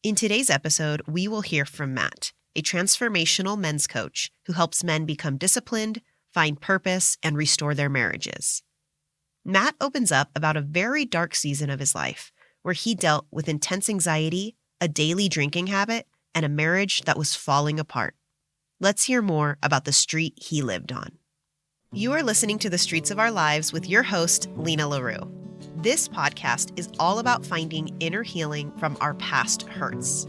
In today's episode, we will hear from Matt, a transformational men's coach who helps men become disciplined, find purpose, and restore their marriages. Matt opens up about a very dark season of his life where he dealt with intense anxiety, a daily drinking habit, and a marriage that was falling apart. Let's hear more about the street he lived on. You are listening to The Streets of Our Lives with your host, Lena LaRue. This podcast is all about finding inner healing from our past hurts.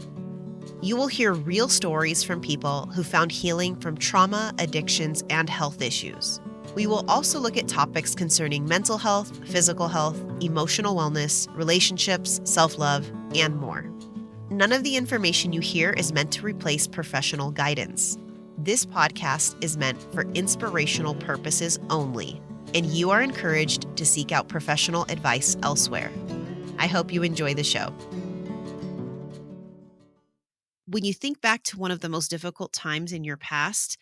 You will hear real stories from people who found healing from trauma, addictions, and health issues. We will also look at topics concerning mental health, physical health, emotional wellness, relationships, self-love, and more. None of the information you hear is meant to replace professional guidance. This podcast is meant for inspirational purposes only, and you are encouraged to seek out professional advice elsewhere. I hope you enjoy the show. When you think back to one of the most difficult times in your past,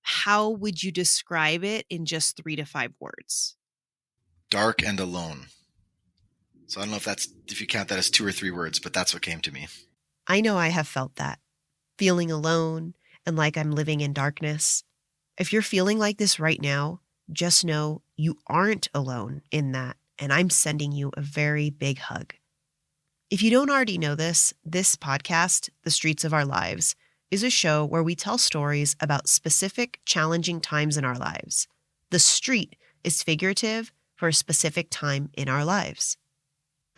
how would you describe it in just 3 to 5 words? Dark and alone. So I don't know if you count that as 2 or 3 words, but that's what came to me. I know I have felt that, feeling alone and like I'm living in darkness. If you're feeling like this right now, just know you aren't alone in that, and I'm sending you a very big hug. If you don't already know this podcast, The Streets of Our Lives, is a show where we tell stories about specific challenging times in our lives. The street is figurative for a specific time in our lives.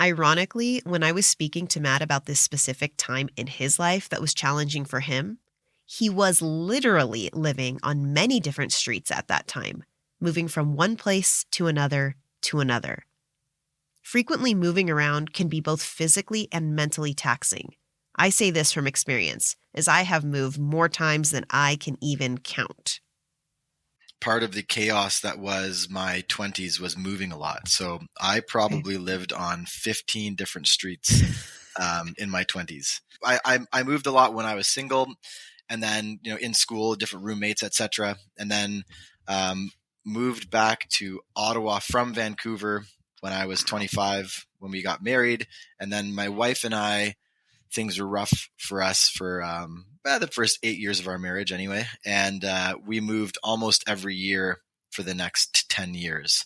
Ironically, when I was speaking to Matt about this specific time in his life that was challenging for him, he was literally living on many different streets at that time, moving from one place to another to another. Frequently moving around can be both physically and mentally taxing. I say this from experience, as I have moved more times than I can even count. Part of the chaos that was my 20s was moving a lot. So I probably lived on 15 different streets in my 20s. I moved a lot when I was single, and then in school, different roommates, etc. And then moved back to Ottawa from Vancouver when I was 25 when we got married. And then my wife and I, things were rough for us for the first 8 years of our marriage anyway. And we moved almost every year for the next 10 years.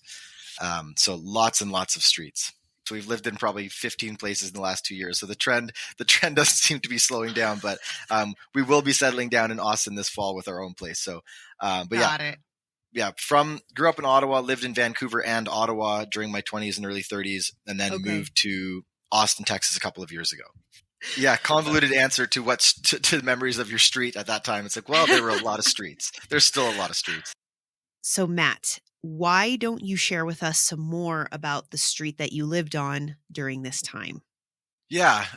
So lots and lots of streets. So we've lived in probably 15 places in the last 2 years. So the trend doesn't seem to be slowing down, but we will be settling down in Austin this fall with our own place. So, Got it. Yeah, grew up in Ottawa, lived in Vancouver and Ottawa during my 20s and early 30s, and then moved to Austin, Texas a couple of years ago. Yeah, convoluted answer to to the memories of your street at that time. It's like, well, there were a lot of streets. There's still a lot of streets. So Matt, why don't you share with us some more about the street that you lived on during this time? Yeah,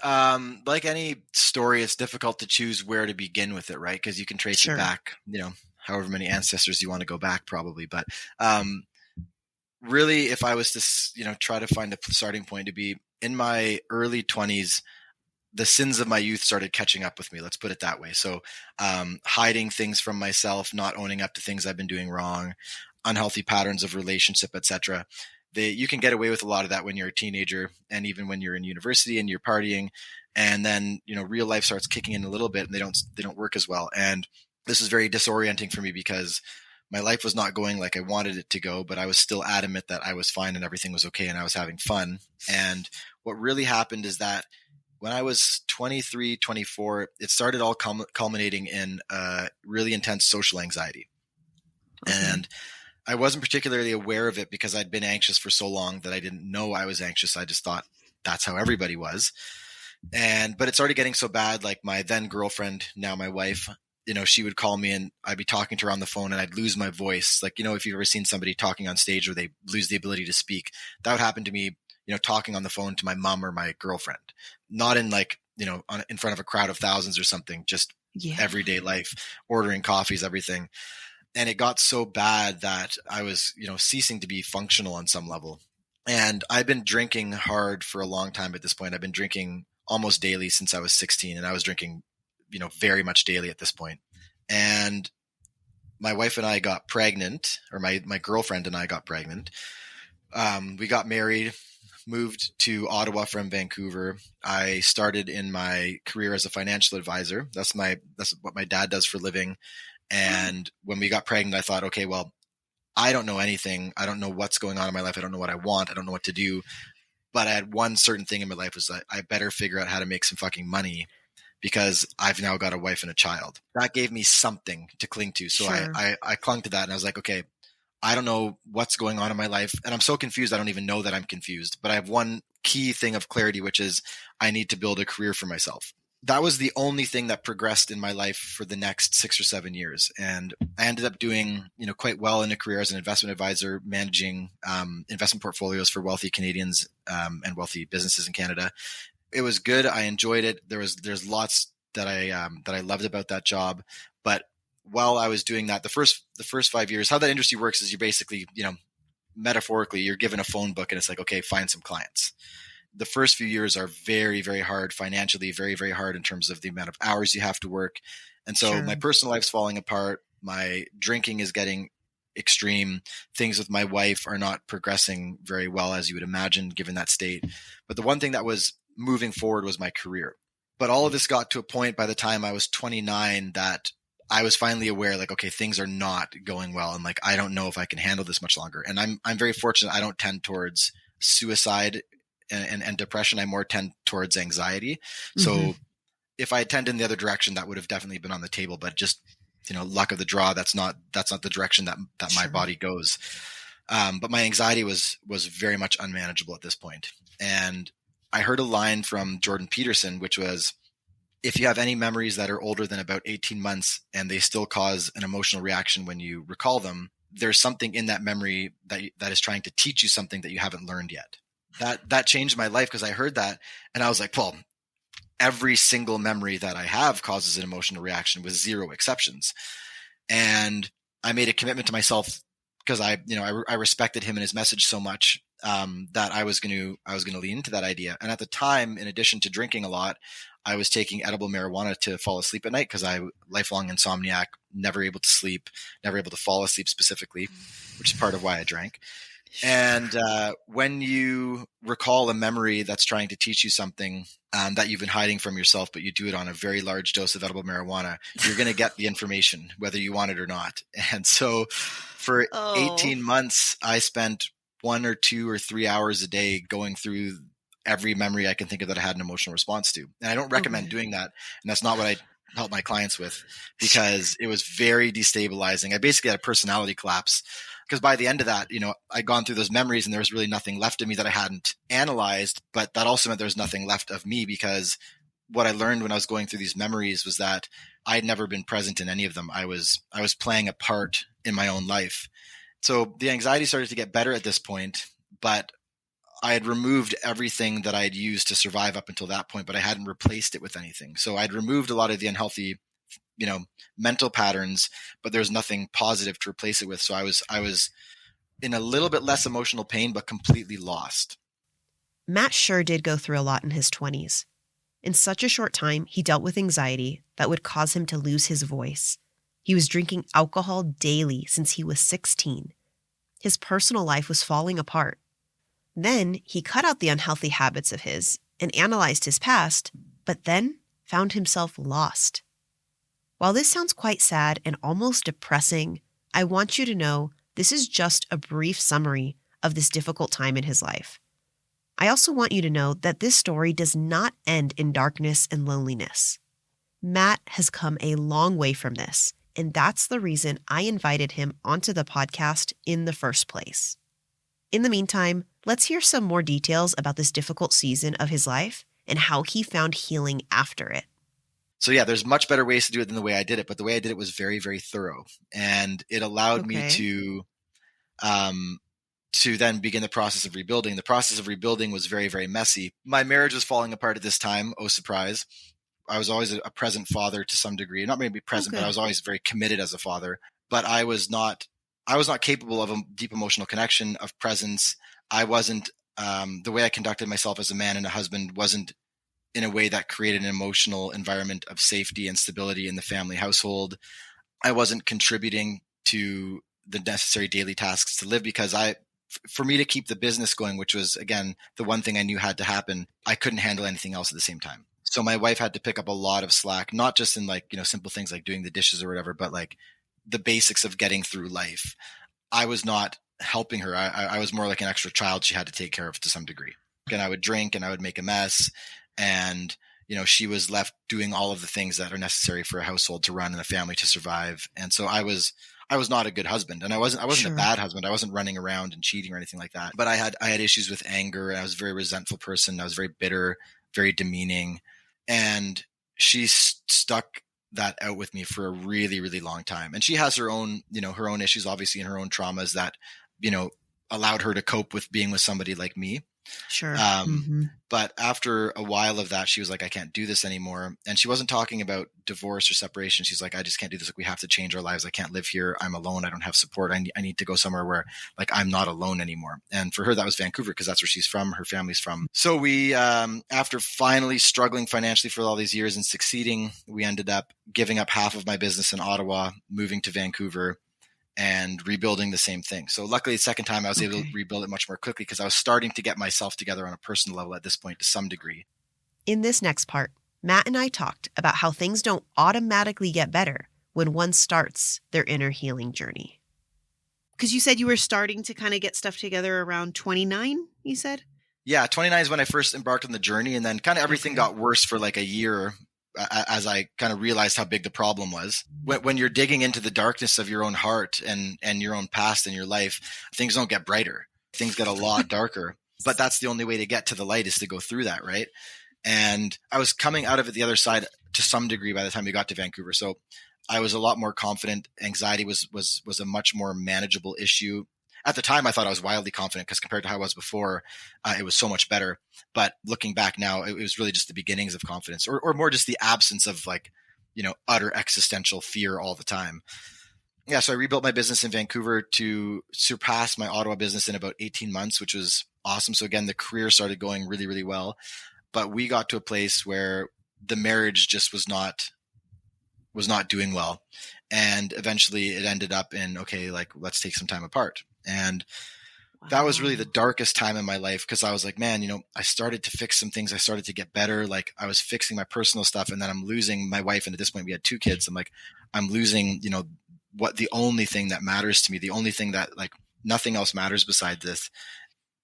like any story, it's difficult to choose where to begin with it, right? Because you can trace it back, however many ancestors you want to go back probably. But really, if I was to, try to find a starting point, to be in my early 20s, the sins of my youth started catching up with me. Let's put it that way. So hiding things from myself, not owning up to things I've been doing wrong, unhealthy patterns of relationship, etc. You can get away with a lot of that when you're a teenager, and even when you're in university and you're partying, and then real life starts kicking in a little bit, and they don't work as well. And this was very disorienting for me because my life was not going like I wanted it to go, but I was still adamant that I was fine and everything was okay and I was having fun. And what really happened is that when I was 23, 24, it started all culminating in really intense social anxiety. Okay. And I wasn't particularly aware of it because I'd been anxious for so long that I didn't know I was anxious. I just thought that's how everybody was. But it started getting so bad, like my then girlfriend, now my wife, she would call me and I'd be talking to her on the phone and I'd lose my voice. Like, if you've ever seen somebody talking on stage where they lose the ability to speak, that would happen to me, talking on the phone to my mom or my girlfriend, not in like, in front of a crowd of thousands or something, just everyday life, ordering coffees, everything. And it got so bad that I was, ceasing to be functional on some level. And I've been drinking hard for a long time at this point. I've been drinking almost daily since I was 16, and I was drinking, very much daily at this point. And my wife and I got pregnant, or my girlfriend and I got pregnant. We got married moved to Ottawa from Vancouver. I started in my career as a financial advisor. That's what my dad does for a living. And when we got pregnant, I thought, okay, well, I don't know anything. I don't know what's going on in my life. I don't know what I want. I don't know what to do. But I had one certain thing in my life was that I better figure out how to make some fucking money because I've now got a wife and a child. That gave me something to cling to. So Sure. I clung to that and I was like, okay, I don't know what's going on in my life. And I'm so confused. I don't even know that I'm confused, but I have one key thing of clarity, which is I need to build a career for myself. That was the only thing that progressed in my life for the next 6 or 7 years. And I ended up doing, quite well in a career as an investment advisor, managing investment portfolios for wealthy Canadians and wealthy businesses in Canada. It was good. I enjoyed it. There's lots that I loved about that job. But while I was doing that, the first 5 years, how that industry works is you basically, metaphorically, you're given a phone book and it's like, okay, find some clients. The first few years are very, very hard financially, very, very hard in terms of the amount of hours you have to work. And so Sure. my personal life's falling apart. My drinking is getting extreme. Things with my wife are not progressing very well, as you would imagine, given that state. But the one thing that was moving forward was my career. But all of this got to a point by the time I was 29 that I was finally aware, like, okay, things are not going well. And like, I don't know if I can handle this much longer. And I'm very fortunate. I don't tend towards suicide and depression. I more tend towards anxiety. So if I had tended in the other direction, that would have definitely been on the table, but just, luck of the draw, that's not the direction that my Sure. body goes. But my anxiety was very much unmanageable at this point. And I heard a line from Jordan Peterson, which was, if you have any memories that are older than about 18 months and they still cause an emotional reaction when you recall them, there's something in that memory that is trying to teach you something that you haven't learned yet. That changed my life because I heard that and I was like, Paul, every single memory that I have causes an emotional reaction with zero exceptions. And I made a commitment to myself because I respected him and his message so much that I was going to lean into that idea. And at the time, in addition to drinking a lot, I was taking edible marijuana to fall asleep at night because I lifelong insomniac, never able to sleep, never able to fall asleep specifically, which is part of why I drank. And when you recall a memory that's trying to teach you something that you've been hiding from yourself, but you do it on a very large dose of edible marijuana, you're going to get the information, whether you want it or not. And so for 18 months, I spent 1 or 2 or 3 hours a day going through every memory I can think of that I had an emotional response to. And I don't recommend doing that. And that's not what I help my clients with because it was very destabilizing. I basically had a personality collapse. Because by the end of that, I'd gone through those memories and there was really nothing left of me that I hadn't analyzed. But that also meant there was nothing left of me because what I learned when I was going through these memories was that I had never been present in any of them. I was playing a part in my own life. So the anxiety started to get better at this point, but I had removed everything that I had used to survive up until that point, but I hadn't replaced it with anything. So I'd removed a lot of the unhealthy mental patterns, but there's nothing positive to replace it with. So I was in a little bit less emotional pain, but completely lost. Matt sure did go through a lot in his 20s. In such a short time, he dealt with anxiety that would cause him to lose his voice. He was drinking alcohol daily since he was 16. His personal life was falling apart. Then he cut out the unhealthy habits of his and analyzed his past, but then found himself lost. While this sounds quite sad and almost depressing, I want you to know this is just a brief summary of this difficult time in his life. I also want you to know that this story does not end in darkness and loneliness. Matt has come a long way from this, and that's the reason I invited him onto the podcast in the first place. In the meantime, let's hear some more details about this difficult season of his life and how he found healing after it. So yeah, there's much better ways to do it than the way I did it, but the way I did it was very, very thorough, and it allowed me to then begin the process of rebuilding. The process of rebuilding was very, very messy. My marriage was falling apart at this time. Oh, surprise. I was always a present father to some degree, not maybe present, but I was always very committed as a father, but I was not capable of a deep emotional connection, of presence. I wasn't, the way I conducted myself as a man and a husband wasn't in a way that created an emotional environment of safety and stability in the family household. I wasn't contributing to the necessary daily tasks to live because for me to keep the business going, which was, again, the one thing I knew had to happen, I couldn't handle anything else at the same time. So my wife had to pick up a lot of slack, not just in like, simple things like doing the dishes or whatever, but like the basics of getting through life. I was not helping her. I was more like an extra child she had to take care of to some degree. And I would drink and I would make a mess. And, she was left doing all of the things that are necessary for a household to run and a family to survive. And so I was not a good husband, and I wasn't Sure. a bad husband. I wasn't running around and cheating or anything like that. But I had issues with anger, and I was a very resentful person. I was very bitter, very demeaning. And she stuck that out with me for a really, really long time. And she has her own, her own issues, obviously, and her own traumas that, allowed her to cope with being with somebody like me. Sure. But after a while of that, she was like, I can't do this anymore. And she wasn't talking about divorce or separation. She's like, I just can't do this. Like, we have to change our lives. I can't live here. I'm alone. I don't have support. I need to go somewhere where like I'm not alone anymore. And for her, that was Vancouver, because that's where she's from. Her family's from. So we, after finally struggling financially for all these years and succeeding, we ended up giving up half of my business in Ottawa, moving to Vancouver, and rebuilding the same thing. So luckily, the second time I was able to rebuild it much more quickly, because I was starting to get myself together on a personal level at this point to some degree. In this next part, Matt and I talked about how things don't automatically get better when one starts their inner healing journey. Because you said you were starting to kind of get stuff together around 29, you said? Yeah, 29 is when I first embarked on the journey, and then kind of everything got worse for like a year as I kind of realized how big the problem was. When you're digging into the darkness of your own heart and your own past and your life, things don't get brighter. Things get a lot darker. But that's the only way to get to the light, is to go through that, right? And I was coming out of it the other side to some degree by the time we got to Vancouver. So I was a lot more confident. Anxiety was a much more manageable issue. At the time, I thought I was wildly confident, because compared to how I was before, it was so much better. But looking back now, it was really just the beginnings of confidence, or more just the absence of like, utter existential fear all the time. Yeah. So I rebuilt my business in Vancouver to surpass my Ottawa business in about 18 months, which was awesome. So again, the career started going really, really well. But we got to a place where the marriage just was not doing well. And eventually it ended up in, okay, like, let's take some time apart. And that was really the darkest time in my life, because I was like, man, I started to fix some things. I started to get better. Like, I was fixing my personal stuff, and then I'm losing my wife. And at this point we had 2 kids. I'm like, I'm losing, what the only thing that matters to me, the only thing that like nothing else matters besides this.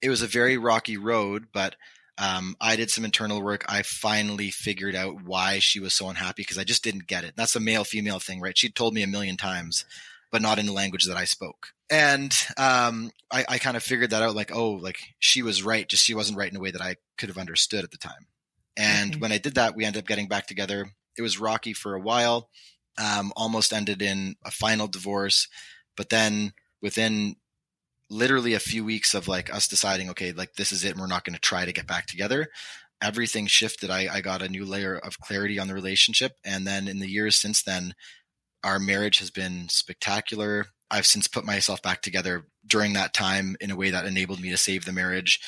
It was a very rocky road, but I did some internal work. I finally figured out why she was so unhappy, because I just didn't get it. That's a male-female thing, right? She'd told me a million times, but not in the language that I spoke. And I kind of figured that out, like, oh, like she was right, just she wasn't right in a way that I could have understood at the time. And when I did that, we ended up getting back together. It was rocky for a while, almost ended in a final divorce. But then within literally a few weeks of like us deciding, okay, like this is it, and we're not going to try to get back together, everything shifted. I got a new layer of clarity on the relationship. And then in the years since then, our marriage has been spectacular. I've since put myself back together during that time in a way that enabled me to save the marriage.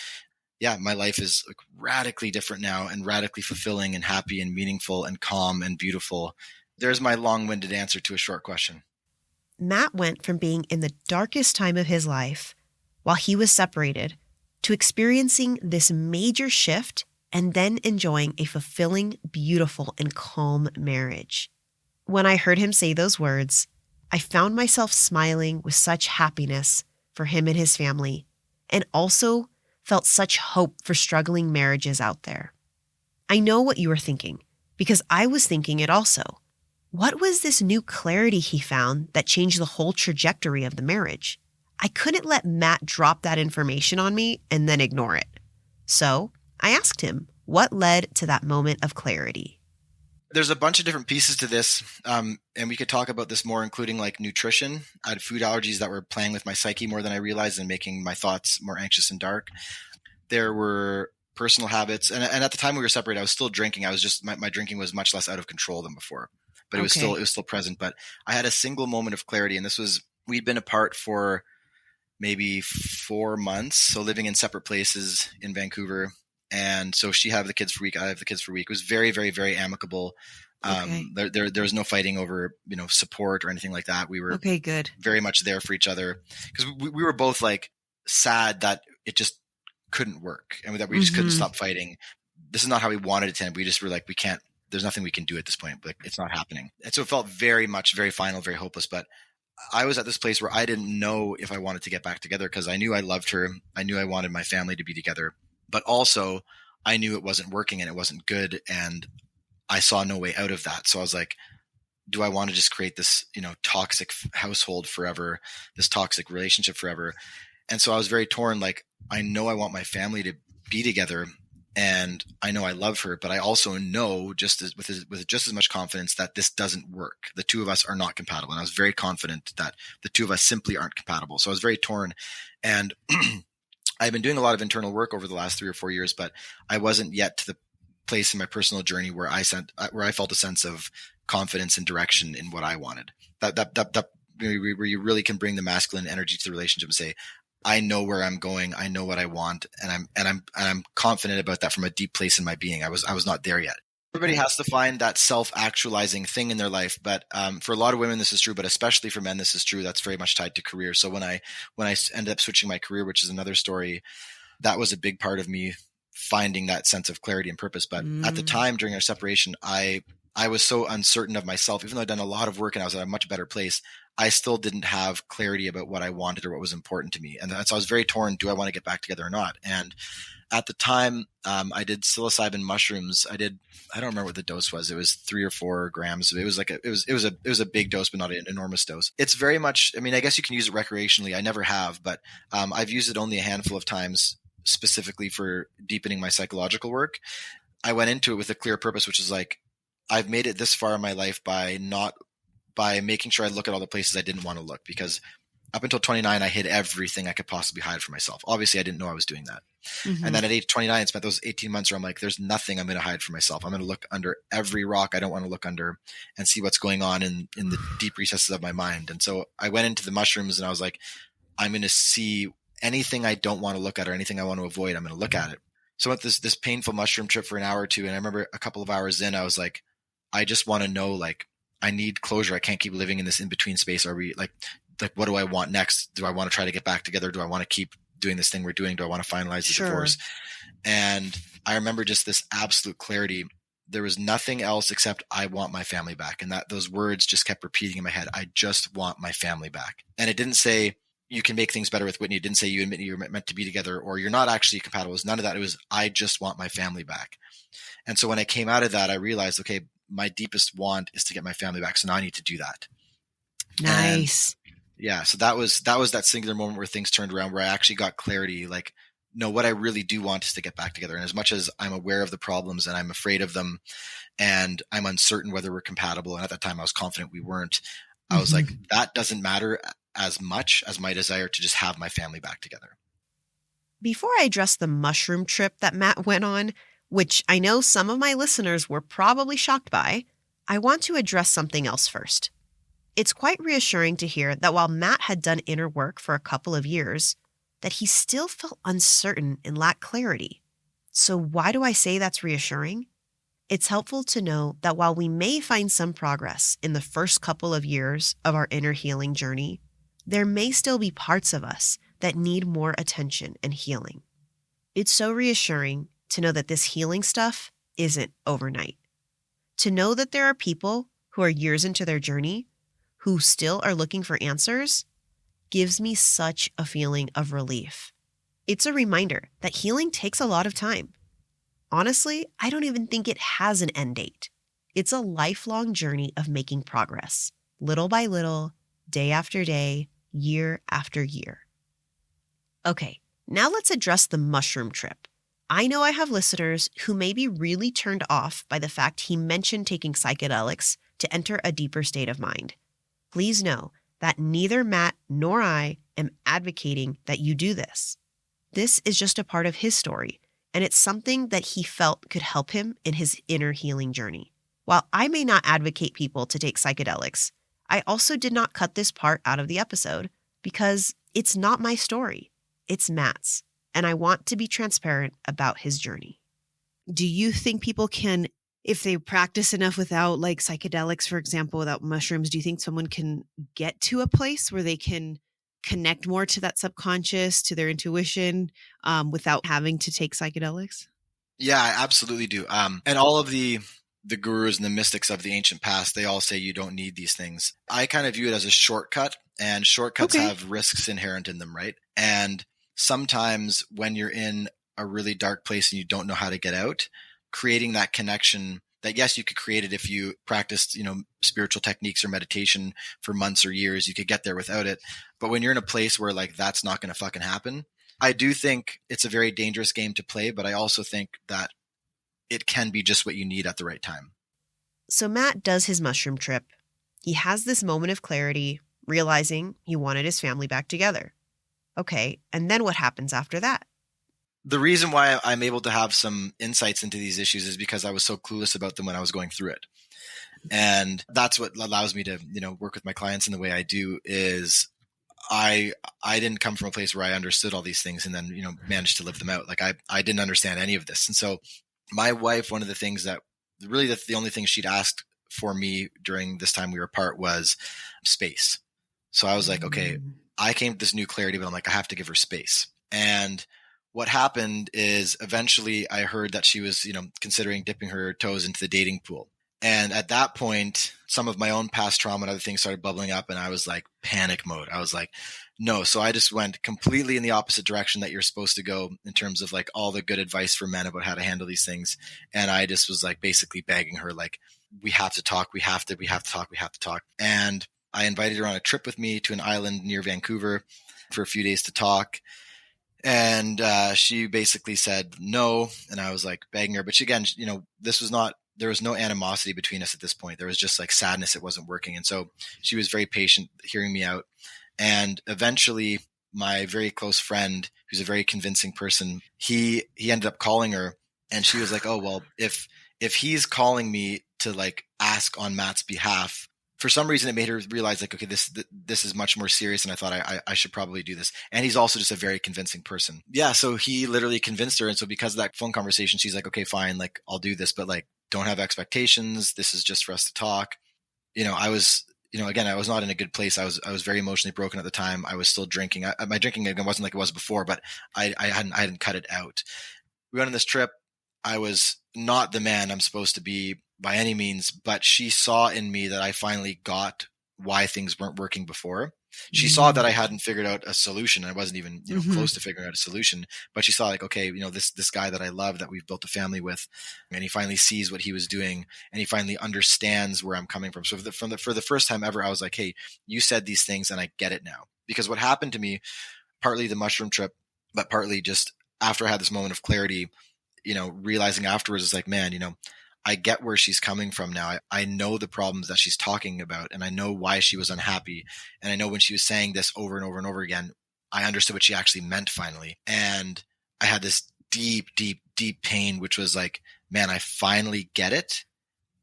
Yeah, my life is like radically different now, and radically fulfilling and happy and meaningful and calm and beautiful. There's my long-winded answer to a short question. Matt went from being in the darkest time of his life while he was separated to experiencing this major shift and then enjoying a fulfilling, beautiful, and calm marriage. When I heard him say those words, I found myself smiling with such happiness for him and his family, and also felt such hope for struggling marriages out there. I know what you were thinking, because I was thinking it also. What was this new clarity he found that changed the whole trajectory of the marriage? I couldn't let Matt drop that information on me and then ignore it. So I asked him what led to that moment of clarity. There's a bunch of different pieces to this, and we could talk about this more, including like nutrition. I had food allergies that were playing with my psyche more than I realized and making my thoughts more anxious and dark. There were personal habits, and at the time we were separated, I was still drinking. I was just my drinking was much less out of control than before, but it was still present. But I had a single moment of clarity, and this was, we'd been apart for maybe 4 months, so living in separate places in Vancouver. And so she had the kids for a week, I have the kids for a week. It was very, very, very amicable. There was no fighting over, support or anything like that. We were good. very much there for each other, because we were both like, sad that it just couldn't work and that we just couldn't stop fighting. This is not how we wanted it to end. We just were like, we can't, there's nothing we can do at this point. Like, it's not happening. And so it felt very much, very final, very hopeless. But I was at this place where I didn't know if I wanted to get back together, because I knew I loved her. I knew I wanted my family to be together, but also I knew it wasn't working and it wasn't good. And I saw no way out of that. So I was like, do I want to just create this, toxic household forever, this toxic relationship forever? And so I was very torn. Like, I know I want my family to be together, and I know I love her, but I also know with just as much confidence that this doesn't work. The two of us are not compatible. And I was very confident that the two of us simply aren't compatible. So I was very torn. And I've been doing a lot of internal work over the last 3 or 4 years, but I wasn't yet to the place in my personal journey where I felt a sense of confidence and direction in what I wanted. That where you really can bring the masculine energy to the relationship and say, I know where I'm going. I know what I want. And I'm confident about that from a deep place in my being. I was not there yet. Everybody has to find that self-actualizing thing in their life. But for a lot of women, this is true, but especially for men, this is true. That's very much tied to career. So when I ended up switching my career, which is another story, that was a big part of me finding that sense of clarity and purpose. But at the time during our separation, I was so uncertain of myself. Even though I'd done a lot of work and I was at a much better place, I still didn't have clarity about what I wanted or what was important to me. And so I was very torn. Do I want to get back together or not? And at the time, I did psilocybin mushrooms. I don't remember what the dose was. It was 3 or 4 grams. It was like it was a big dose, but not an enormous dose. It's very much, I mean, I guess you can use it recreationally. I never have, but I've used it only a handful of times, specifically for deepening my psychological work. I went into it with a clear purpose, which is like, I've made it this far in my life by making sure I look at all the places I didn't want to look, because up until 29, I hid everything I could possibly hide for myself. Obviously, I didn't know I was doing that. And then at age 29, I spent those 18 months where I'm like, there's nothing I'm going to hide for myself. I'm going to look under every rock I don't want to look under and see what's going on in the deep recesses of my mind. And so I went into the mushrooms and I was like, I'm going to see anything I don't want to look at or anything I want to avoid. I'm going to look at it. So I went this painful mushroom trip for an hour or two. And I remember a couple of hours in, I was like, I just want to know, like, I need closure. I can't keep living in this in-between space. Are we like, what do I want next? Do I want to try to get back together? Do I want to keep doing this thing we're doing? Do I want to finalize the divorce? And I remember just this absolute clarity. There was nothing else except I want my family back. And those words just kept repeating in my head. I just want my family back. And it didn't say, you can make things better with Whitney. It didn't say you and Whitney are meant to be together, or you're not actually compatible. It was none of that. It was, I just want my family back. And so when I came out of that, I realized, okay, my deepest want is to get my family back. So now I need to do that. Nice. And yeah. So that was that singular moment where things turned around, where I actually got clarity. Like, no, what I really do want is to get back together. And as much as I'm aware of the problems and I'm afraid of them and I'm uncertain whether we're compatible, and at that time I was confident we weren't, I was like, that doesn't matter as much as my desire to just have my family back together. Before I address the mushroom trip that Matt went on, which I know some of my listeners were probably shocked by, I want to address something else first. It's quite reassuring to hear that while Matt had done inner work for a couple of years, that he still felt uncertain and lacked clarity. So why do I say that's reassuring? It's helpful to know that while we may find some progress in the first couple of years of our inner healing journey, there may still be parts of us that need more attention and healing. It's so reassuring to know that this healing stuff isn't overnight. To know that there are people who are years into their journey who still are looking for answers gives me such a feeling of relief. It's a reminder that healing takes a lot of time. Honestly, I don't even think it has an end date. It's a lifelong journey of making progress, little by little, day after day, year after year. Okay, now let's address the mushroom trip. I know I have listeners who may be really turned off by the fact he mentioned taking psychedelics to enter a deeper state of mind. Please know that neither Matt nor I am advocating that you do this. This is just a part of his story, and it's something that he felt could help him in his inner healing journey. While I may not advocate people to take psychedelics, I also did not cut this part out of the episode because it's not my story, it's Matt's. And I want to be transparent about his journey. Do you think people can, if they practice enough without like psychedelics, for example, without mushrooms, do you think someone can get to a place where they can connect more to that subconscious, to their intuition, without having to take psychedelics? Yeah, I absolutely do. And all of the gurus and the mystics of the ancient past, they all say you don't need these things. I kind of view it as a shortcut, and shortcuts Okay. have risks inherent in them, right? And sometimes when you're in a really dark place and you don't know how to get out, creating that connection that, yes, you could create it if you practiced, spiritual techniques or meditation for months or years, you could get there without it. But when you're in a place where like that's not going to fucking happen, I do think it's a very dangerous game to play, but I also think that it can be just what you need at the right time. So Matt does his mushroom trip. He has this moment of clarity, realizing he wanted his family back together. Okay, and then what happens after that? The reason why I'm able to have some insights into these issues is because I was so clueless about them when I was going through it. And that's what allows me to, work with my clients in the way I do. Is I didn't come from a place where I understood all these things and then, managed to live them out. Like I didn't understand any of this. And so my wife, one of the things that really that's the only thing she'd asked for me during this time we were apart was space. So I was like, okay, I came to this new clarity, but I'm like, I have to give her space. And what happened is eventually I heard that she was, considering dipping her toes into the dating pool. And at that point, some of my own past trauma and other things started bubbling up, and I was like panic mode. I was like, no. So I just went completely in the opposite direction that you're supposed to go in terms of like all the good advice for men about how to handle these things. And I just was like basically begging her, like, we have to talk. We have to talk. We have to talk. And I invited her on a trip with me to an island near Vancouver for a few days to talk. And she basically said no. And I was like begging her. But she, again, there was no animosity between us at this point. There was just like sadness. It wasn't working. And so she was very patient, hearing me out. And eventually my very close friend, who's a very convincing person, he ended up calling her, and she was like, oh, well, if he's calling me to like ask on Matt's behalf, for some reason it made her realize like, okay, this is much more serious, and I thought I should probably do this. And he's also just a very convincing person. Yeah. So he literally convinced her. And so because of that phone conversation, she's like, okay, fine. Like I'll do this, but like, don't have expectations. This is just for us to talk. I was, again, I was not in a good place. I was very emotionally broken at the time. I was still drinking. My drinking again wasn't like it was before, but I hadn't cut it out. We went on this trip. I was not the man I'm supposed to be by any means, but she saw in me that I finally got why things weren't working before. She saw that I hadn't figured out a solution. I wasn't even, close to figuring out a solution, but she saw like, okay, this guy that I love, that we've built a family with, and he finally sees what he was doing, and he finally understands where I'm coming from. So for the first time ever, I was like, hey, you said these things and I get it now. Because what happened to me, partly the mushroom trip, but partly just after I had this moment of clarity, realizing afterwards is like, man, I get where she's coming from now. I know the problems that she's talking about, and I know why she was unhappy. And I know when she was saying this over and over and over again, I understood what she actually meant finally. And I had this deep, deep, deep pain, which was like, man, I finally get it.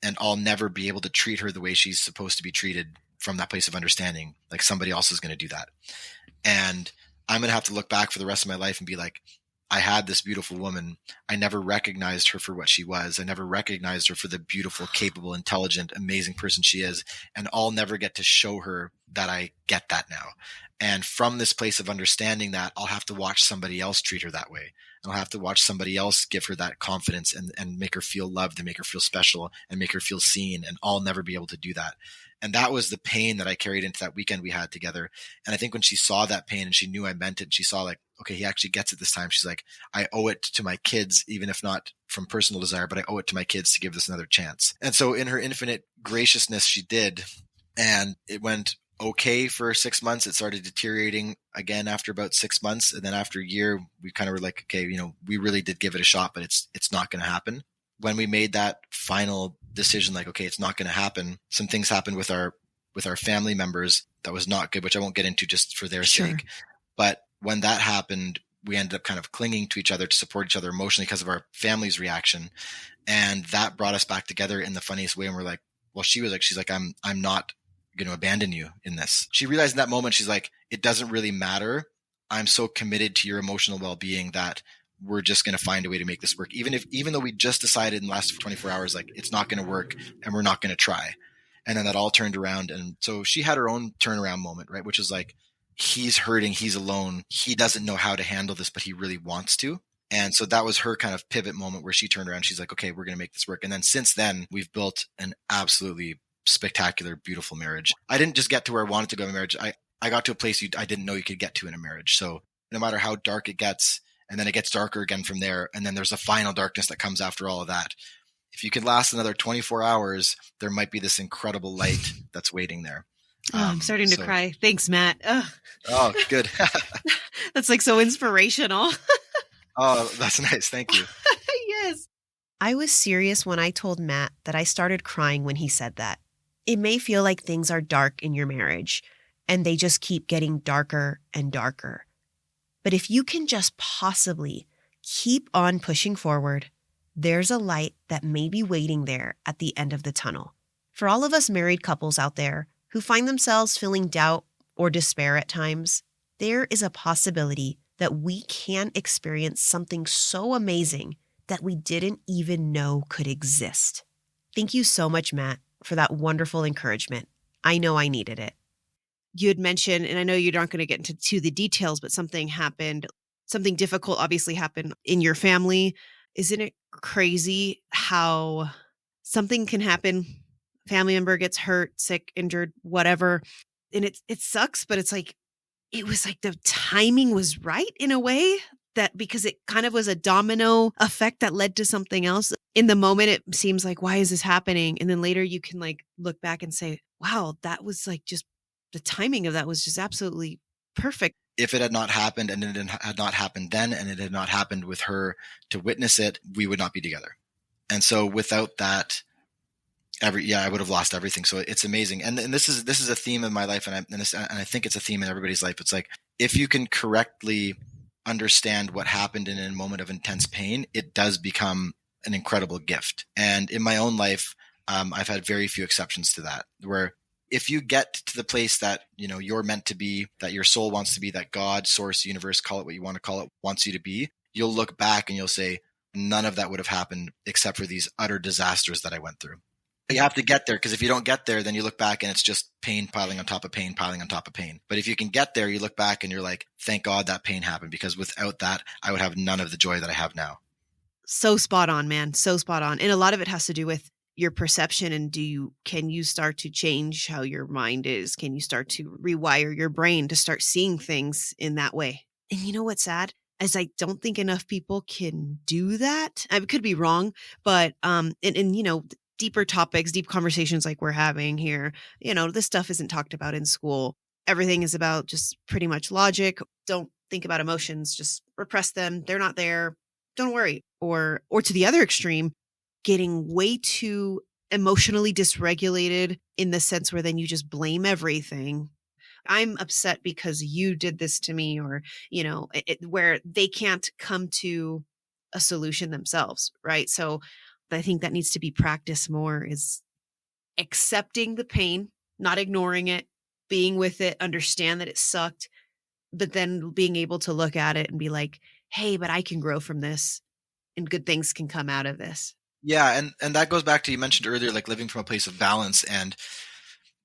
And I'll never be able to treat her the way she's supposed to be treated from that place of understanding. Like somebody else is going to do that. And I'm going to have to look back for the rest of my life and be like, I had this beautiful woman. I never recognized her for what she was. I never recognized her for the beautiful, capable, intelligent, amazing person she is. And I'll never get to show her that I get that now. And from this place of understanding that, I'll have to watch somebody else treat her that way. And I'll have to watch somebody else give her that confidence and make her feel loved and make her feel special and make her feel seen. And I'll never be able to do that. And that was the pain that I carried into that weekend we had together. And I think when she saw that pain and she knew I meant it, and she saw like, okay, he actually gets it this time. She's like, I owe it to my kids, even if not from personal desire, but I owe it to my kids to give this another chance. And so in her infinite graciousness, she did. And it went okay for 6 months. It started deteriorating again after about 6 months. And then after a year, we kind of were like, okay, we really did give it a shot, but it's not going to happen. When we made that final decision, like, okay, it's not going to happen, some things happened with our family members that was not good, which I won't get into just for their sake. But when that happened, we ended up kind of clinging to each other to support each other emotionally because of our family's reaction. And that brought us back together in the funniest way. And we're like, well, she's like, I'm not going to abandon you in this. She realized in that moment, she's like, it doesn't really matter. I'm so committed to your emotional well-being that we're just going to find a way to make this work. Even though we just decided in the last 24 hours, like it's not going to work and we're not going to try. And then that all turned around. And so she had her own turnaround moment, right? Which is like, he's hurting, he's alone, he doesn't know how to handle this, but he really wants to. And so that was her kind of pivot moment where she turned around. She's like, okay, we're going to make this work. And then since then, we've built an absolutely spectacular, beautiful marriage. I didn't just get to where I wanted to go in marriage. I got to a place I didn't know you could get to in a marriage. So no matter how dark it gets, and then it gets darker again from there, and then there's a final darkness that comes after all of that. If you can last another 24 hours, there might be this incredible light that's waiting there. I'm starting to cry. Thanks, Matt. Oh, good. That's like so inspirational. Oh, that's nice. Thank you. Yes. I was serious when I told Matt that I started crying when he said that. It may feel like things are dark in your marriage and they just keep getting darker and darker. But if you can just possibly keep on pushing forward, there's a light that may be waiting there at the end of the tunnel. For all of us married couples out there who find themselves feeling doubt or despair at times, there is a possibility that we can experience something so amazing that we didn't even know could exist. Thank you so much, Matt, for that wonderful encouragement. I know I needed it. You had mentioned, and I know you're not going to get into the details, but something happened, something difficult obviously happened in your family. Isn't it crazy how something can happen? Family member gets hurt, sick, injured, whatever. And it sucks, but it's like, it was like the timing was right in a way, that because it kind of was a domino effect that led to something else. In the moment, it seems like, why is this happening? And then later you can like look back and say, wow, that was like just the timing of that was just absolutely perfect. If it had not happened and it had not happened then, and it had not happened with her to witness it, we would not be together. And so without that, I would have lost everything. So it's amazing. And this is a theme in my life. And I think it's a theme in everybody's life. It's like, if you can correctly understand what happened in a moment of intense pain, it does become an incredible gift. And in my own life, I've had very few exceptions to that, where if you get to the place that, you're meant to be, that your soul wants to be, that God, source, universe, call it what you want to call it, wants you to be, you'll look back and you'll say, none of that would have happened except for these utter disasters that I went through. You have to get there, because if you don't get there, then you look back and it's just pain piling on top of pain, piling on top of pain. But if you can get there, you look back and you're like, thank God that pain happened, because without that, I would have none of the joy that I have now. So spot on, man. So spot on. And a lot of it has to do with your perception. And can you start to change how your mind is? Can you start to rewire your brain to start seeing things in that way? And you know what's sad? As I don't think enough people can do that. I could be wrong, but deeper topics, deep conversations like we're having here, this stuff isn't talked about in school. Everything is about just pretty much logic. Don't think about emotions, just repress them. They're not there. Don't worry. Or to the other extreme, getting way too emotionally dysregulated in the sense where then you just blame everything. I'm upset because you did this to me, or, where they can't come to a solution themselves. Right. So I think that needs to be practiced more, is accepting the pain, not ignoring it, being with it, understand that it sucked, but then being able to look at it and be like, hey, but I can grow from this and good things can come out of this. Yeah. And that goes back to, you mentioned earlier, like living from a place of balance. And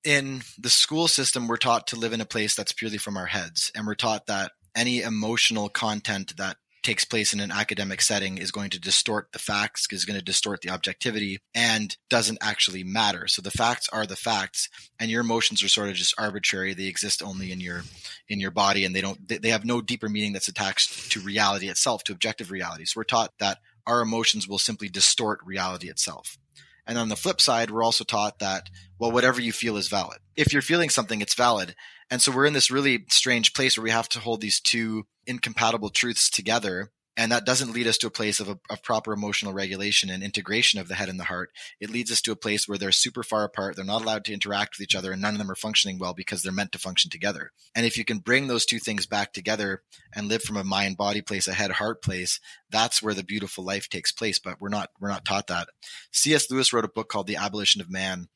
in the school system, we're taught to live in a place that's purely from our heads. And we're taught that any emotional content that takes place in an academic setting is going to distort the facts, is going to distort the objectivity, and doesn't actually matter. So the facts are the facts, and your emotions are sort of just arbitrary. They exist only in your body, and they have no deeper meaning that's attached to reality itself, to objective reality. So we're taught that our emotions will simply distort reality itself. And on the flip side, we're also taught that, well, whatever you feel is valid. If you're feeling something, it's valid. And so we're in this really strange place where we have to hold these two incompatible truths together. And that doesn't lead us to a place of proper emotional regulation and integration of the head and the heart. It leads us to a place where they're super far apart. They're not allowed to interact with each other, and none of them are functioning well because they're meant to function together. And if you can bring those two things back together and live from a mind-body place, a head-heart place, that's where the beautiful life takes place. But we're not taught that. C.S. Lewis wrote a book called The Abolition of Man.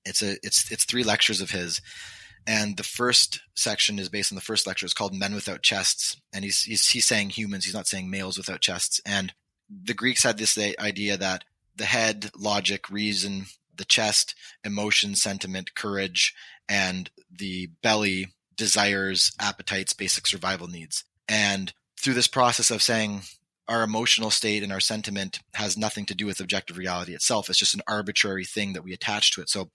It's 3 lectures of his. And the first section is based on the first lecture. It's called Men Without Chests. And he's saying humans. He's not saying males without chests. And the Greeks had this idea that the head, logic, reason, the chest, emotion, sentiment, courage, and the belly, desires, appetites, basic survival needs. And through this process of saying our emotional state and our sentiment has nothing to do with objective reality itself, it's just an arbitrary thing that we attach to it. So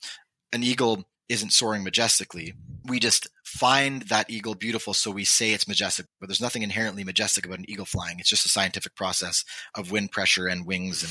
an eagle isn't soaring majestically. We just find that eagle beautiful, so we say it's majestic, but there's nothing inherently majestic about an eagle flying. It's just a scientific process of wind pressure and wings.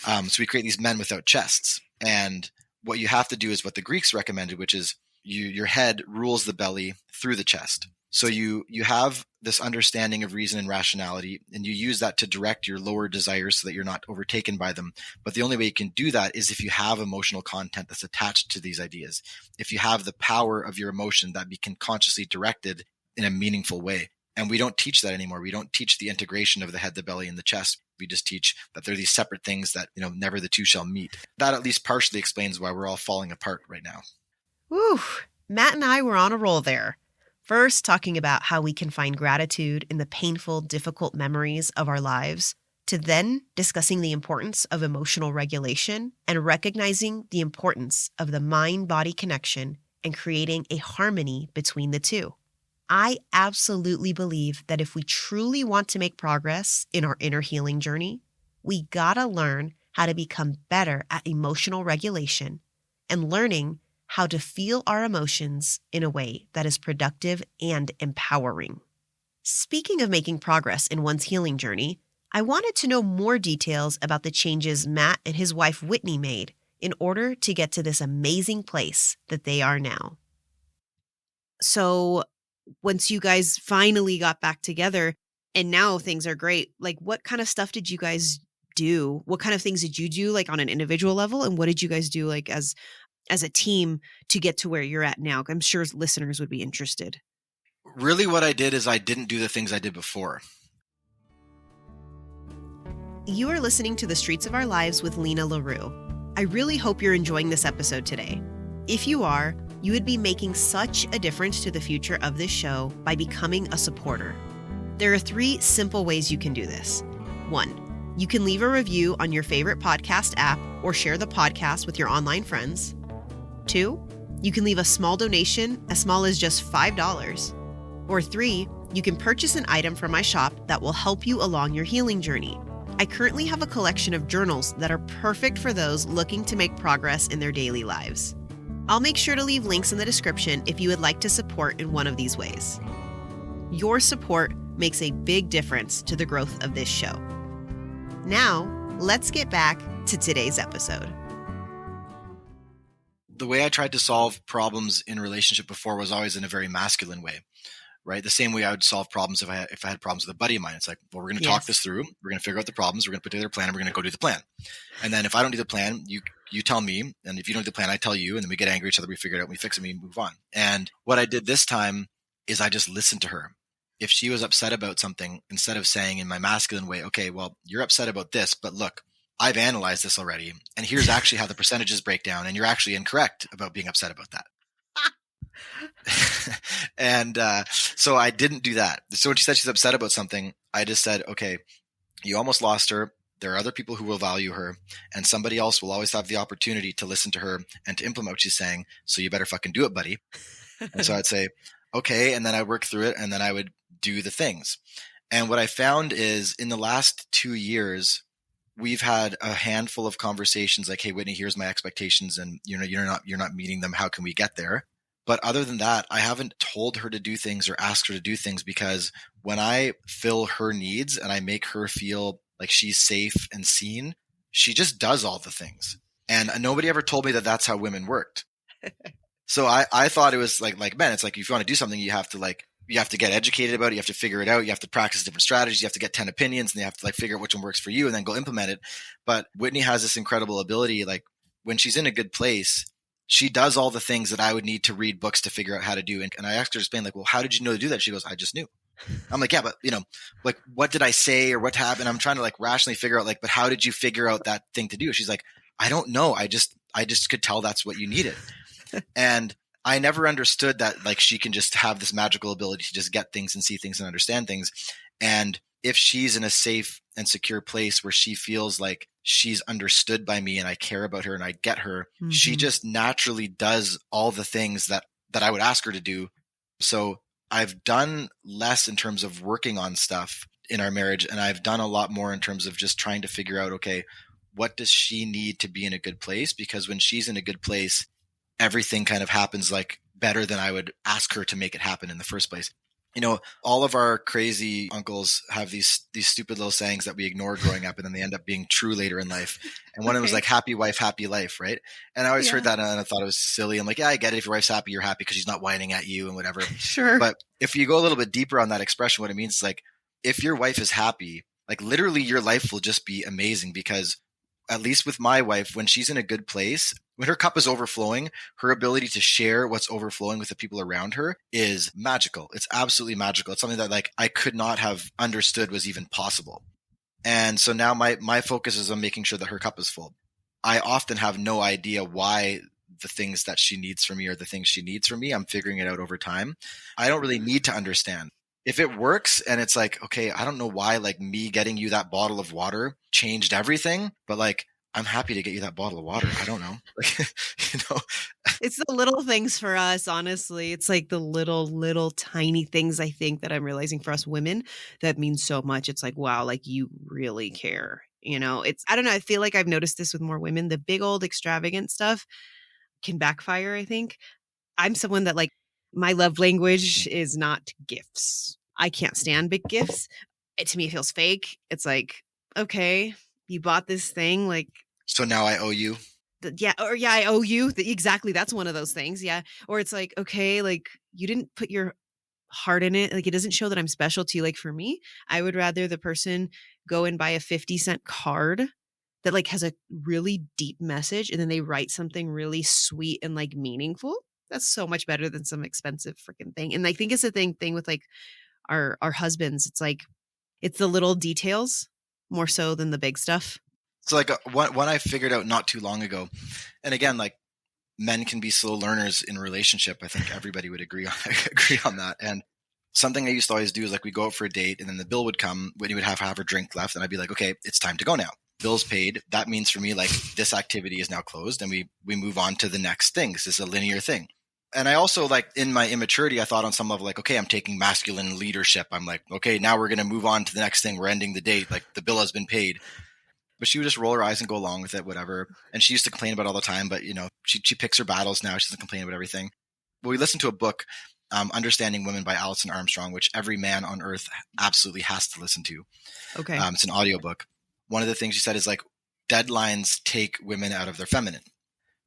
And so we create these men without chests. And what you have to do is what the Greeks recommended, which is your head rules the belly through the chest. So you have this understanding of reason and rationality, and you use that to direct your lower desires so that you're not overtaken by them. But the only way you can do that is if you have emotional content that's attached to these ideas. If you have the power of your emotion that can consciously directed in a meaningful way. And we don't teach that anymore. We don't teach the integration of the head, the belly, and the chest. We just teach that they're these separate things that, never the two shall meet. That at least partially explains why we're all falling apart right now. Whew. Matt and I were on a roll there. First, talking about how we can find gratitude in the painful, difficult memories of our lives, to then discussing the importance of emotional regulation and recognizing the importance of the mind-body connection and creating a harmony between the two. I absolutely believe that if we truly want to make progress in our inner healing journey, we gotta learn how to become better at emotional regulation and learning how to feel our emotions in a way that is productive and empowering. Speaking of making progress in one's healing journey, I wanted to know more details about the changes Matt and his wife Whitney made in order to get to this amazing place that they are now. So, once you guys finally got back together and now things are great, what kind of stuff did you guys do? What kind of things did you do on an individual level? And what did you guys do as a team to get to where you're at now? I'm sure listeners would be interested. Really what I did is I didn't do the things I did before. You are listening to The Streets of Our Lives with Lena LaRue. I really hope you're enjoying this episode today. If you are, you would be making such a difference to the future of this show by becoming a supporter. There are 3 simple ways you can do this. 1, you can leave a review on your favorite podcast app or share the podcast with your online friends. 2, you can leave a small donation as small as just $5. Or 3, you can purchase an item from my shop that will help you along your healing journey. I currently have a collection of journals that are perfect for those looking to make progress in their daily lives. I'll make sure to leave links in the description if you would like to support in one of these ways. Your support makes a big difference to the growth of this show. Now, let's get back to today's episode. The way I tried to solve problems in a relationship before was always in a very masculine way, right? The same way I would solve problems if I had problems with a buddy of mine. It's like, well, we're going to talk this through. We're going to figure out the problems. We're going to put together a plan, and we're going to go do the plan. And then if I don't do the plan, you tell me. And if you don't do the plan, I tell you. And then we get angry at each other. We figure it out. We fix it. And we move on. And what I did this time is I just listened to her. If she was upset about something, instead of saying in my masculine way, okay, well, you're upset about this, but look, I've analyzed this already. And here's actually how the percentages break down. And you're actually incorrect about being upset about that. And so I didn't do that. So when she said she's upset about something, I just said, okay, you almost lost her. There are other people who will value her, and somebody else will always have the opportunity to listen to her and to implement what she's saying. So you better fucking do it, buddy. And so I'd say, okay. And then I work through it, and then I would do the things. And what I found is in the last 2 years, we've had a handful of conversations like, hey, Whitney, here's my expectations. And you're not meeting them. How can we get there? But other than that, I haven't told her to do things or asked her to do things, because when I fill her needs and I make her feel like she's safe and seen, she just does all the things. And nobody ever told me that that's how women worked. So I thought it was like men. It's like, if you want to do something, you have to get educated about it. You have to figure it out. You have to practice different strategies. You have to get 10 opinions, and you have to figure out which one works for you and then go implement it. But Whitney has this incredible ability. When she's in a good place, she does all the things that I would need to read books to figure out how to do. And I asked her to explain, well, how did you know to do that? She goes, I just knew. I'm like, yeah, but what did I say or what happened? I'm trying to rationally figure out but how did you figure out that thing to do? She's like, I don't know. I just could tell that's what you needed. And I never understood that she can just have this magical ability to just get things and see things and understand things. And if she's in a safe and secure place where she feels like she's understood by me and I care about her and I get her, she just naturally does all the things that I would ask her to do So I've done less in terms of working on stuff in our marriage, and I've done a lot more in terms of just trying to figure out, okay, what does she need to be in a good place? Because when she's in a good place, everything kind of happens like better than I would ask her to make it happen in the first place. You know, all of our crazy uncles have these stupid little sayings that we ignore growing up, and then they end up being true later in life. And one of them was like, happy wife, happy life, right? And I always heard that, and I thought it was silly. I'm like, yeah, I get it. If your wife's happy, you're happy because she's not whining at you and whatever. Sure. But if you go a little bit deeper on that expression, what it means is like, if your wife is happy, like literally your life will just be amazing, because at least with my wife, when she's in a good place, when her cup is overflowing, her ability to share what's overflowing with the people around her is magical. It's absolutely magical. It's something that like I could not have understood was even possible. And so now my focus is on making sure that her cup is full. I often have no idea why the things that she needs from me are the things she needs from me. I'm figuring it out over time. I don't really need to understand. If it works and it's like, okay, I don't know why like me getting you that bottle of water changed everything, but like I'm happy to get you that bottle of water. I don't know. Like, you know, It's the little things for us, honestly. It's like the little tiny things, I think, that I'm realizing for us women that means so much. It's like, wow, like you really care. You know, it's, I don't know. I feel like I've noticed this with more women. The big old extravagant stuff can backfire, I think. I'm someone that like my love language is not gifts. I can't stand big gifts. To me, it feels fake. It's like, okay, you bought this thing, like, so now I owe you. I owe you. Exactly. That's one of those things. Yeah. Or it's like, okay, like you didn't put your heart in it. Like it doesn't show that I'm special to you. Like for me, I would rather the person go and buy a 50-cent card that like has a really deep message and then they write something really sweet and like meaningful. That's so much better than some expensive freaking thing. And I think it's the thing with like our husbands. It's like it's the little details more so than the big stuff. So like one I figured out not too long ago, and again, like men can be slow learners in a relationship. I think everybody would agree on that. And something I used to always do is like we go out for a date and then the bill would come when you would have a drink left. And I'd be like, okay, it's time to go now. Bill's paid. That means for me, like this activity is now closed and we move on to the next thing. This is a linear thing. And I also like in my immaturity, I thought on some level like, okay, I'm taking masculine leadership. I'm like, okay, now we're going to move on to the next thing. We're ending the date. Like the bill has been paid. But she would just roll her eyes and go along with it, whatever. And she used to complain about it all the time, but you know, she picks her battles now. She doesn't complain about everything. But we listened to a book, Understanding Women by Alison Armstrong, which every man on earth absolutely has to listen to. Okay. It's an audiobook. One of the things she said is like deadlines take women out of their feminine,